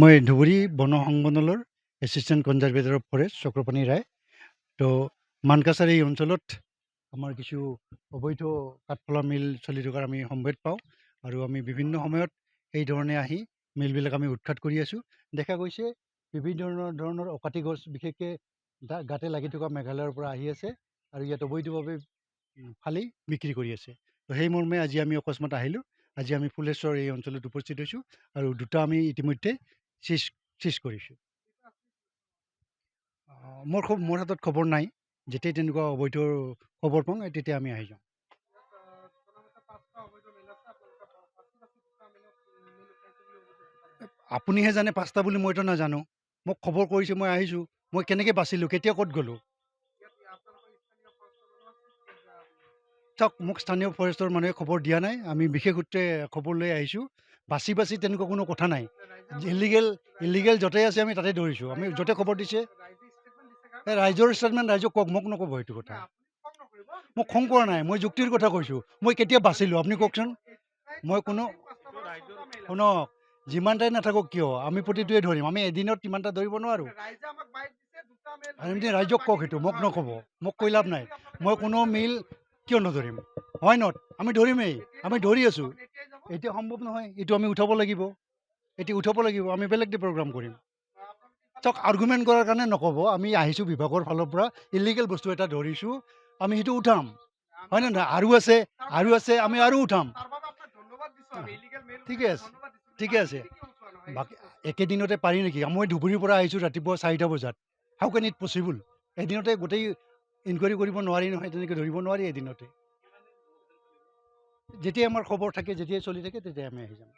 মই ধুবুৰী বন সংগঠনৰ assistant conservator of forest Chakrapani ৰায়। তো মানকাছাৰ এই অঞ্চলত আমাৰ কিছু অবৈধ কাঠফলা মিল চলি থকাৰ আমি সম্ভেদ পাওঁ আৰু আমি বিভিন্ন সময়ত এই ধৰণে আহি মিলবিলাক আমি উৎখাত কৰি আছোঁ। দেখা গৈছে বিভিন্ন ধৰণৰ অকাতি গছ বিশেষকৈ গাতে লাগি থকা মেঘালয়ৰ পৰা আহি আছে আৰু ইয়াত অবৈধভাৱে ফালি বিক্ৰী কৰি আছে। তো সেই মৰ্মে আজি আমি অকস্মাত আহিলোঁ। আজি আমি ফুলেশ্বৰ এই অঞ্চলত উপস্থিত হৈছোঁ আৰু দুটা আমি ইতিমধ্যে চিজ কৰিছোঁ। মোৰ হাতত খবৰ নাই। যেতিয়াই তেনেকুৱা অবৈধ খবৰ পাওঁ তেতিয়া আমি আহি যাওঁ। আপুনিহে জানে 5টা বুলি, মইতো নাজানো। মোক খবৰ কৰিছে, মই আহিছোঁ। মই কেনেকৈ বাচিলোঁ, কেতিয়া ক'ত গ'লোঁ? চাওক, মোক স্থানীয় ফৰেষ্টৰ মানুহে খবৰ দিয়া নাই। আমি বিশেষ সূত্ৰে খবৰ লৈ আহিছোঁ। বাচি তেনেকুৱা কোনো কথা নাই। ইলিগেল য'তেই আছে আমি তাতে ধৰিছোঁ। আমি য'তে খবৰ দিছে ৰাইজৰ ষ্টেটমেণ্ট ৰাইজক কওক, মোক নক'ব সেইটো কথা। মোক খং কৰা নাই, মই যুক্তিৰ কথা কৈছোঁ। মই কেতিয়া বাচিলোঁ আপুনি কওকচোন। মই কোনো শুনক, যিমানটাই নাথাকক কিয় আমি প্ৰতিটোৱে ধৰিম। আমি এদিনত ইমানটা ধৰিব নোৱাৰোঁ। ৰাইজক কওক, সেইটো মোক নক'ব। মোক কৈ লাভ নাই। মই কোনো মিল কিয় নধৰিম? হয় নট, আমি ধৰিমেই। আমি ধৰি আছোঁ। এতিয়া সম্ভৱ নহয়, এইটো আমি উঠাব লাগিব। আমি বেলেগ প্ৰগ্ৰাম কৰিম। চাওক, আৰ্গুমেণ্ট কৰাৰ কাৰণে নক'ব। আমি আহিছোঁ বিভাগৰ ফালৰ পৰা, ইলিগেল বস্তু এটা ধৰিছোঁ, আমি সেইটো উঠাম। হয় নে নহয়? আৰু আছে, আমি আৰু উঠাম। ঠিকে আছে। বাকী একেদিনতে পাৰি নেকি? মই ধুবুৰীৰ পৰা আহিছোঁ ৰাতিপুৱা 4টা বজাত। How can it possible? এদিনতে গোটেই ইনকুৱাৰী কৰিব নোৱাৰি নহয়, তেনেকৈ ধৰিব নোৱাৰি এদিনতে। যেতিয়াই আমাৰ খবৰ থাকে, যেতিয়াই চলি থাকে, তেতিয়াই আমি আহি যাম।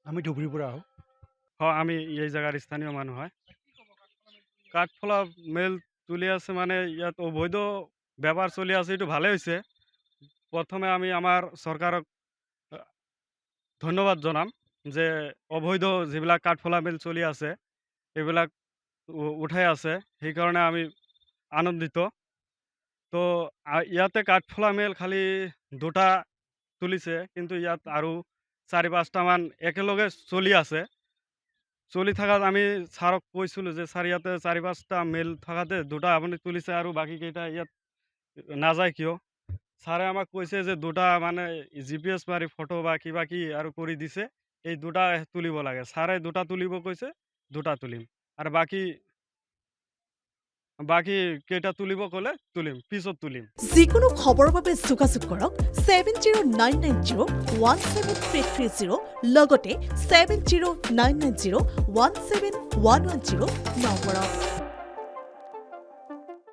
আমি ধুবুৰীৰ পৰা আহোঁ। হয়, আমি এই জায়গার স্থানীয় মানুষ হয়। কাঠফলা মেল তুলি আছে মানে ইয়াত অবৈধ ব্যাপার চলি আছে, এইটো ভালে হৈছে। প্রথমে আমি আমার সরকারক ধন্যবাদ জনাম যে অবৈধ যিবিলাক কাঠফলা মিল চলি আছে এইবিলাক উঠাই আছে, সেইকাৰণে আমি আনন্দিত। তো ইয়াতে কাঠফলা মিল খালি 2টা তুলিছে, কিন্তু ইয়াত আৰু 4-5টামান একেলগে চলি আছে। চলি থাকাত আমি ছাৰক কৈছিলোঁ যে ছাৰ, ইয়াতে 4-5টা মিল থকাতে 2টা আপুনি তুলিছে আৰু বাকীকেইটা ইয়াত নাযায় কিয়? ছাৰে আমাক কৈছে যে 2টা মানে GPS মাৰি ফটো বা কিবা কি আৰু কৰি দিছে, এই 2টা তুলিব লাগে। ছাৰে 2টা তুলিব কৈছে, 2টা তুলিম। আৰু বাকী কেইটা তুলিব ক'লে তুলিম, পিছত তুলিম। যিকোনো খবৰৰ বাবে যোগাযোগ কৰক 7099017330 লগতে 7099017110 নম্বৰত।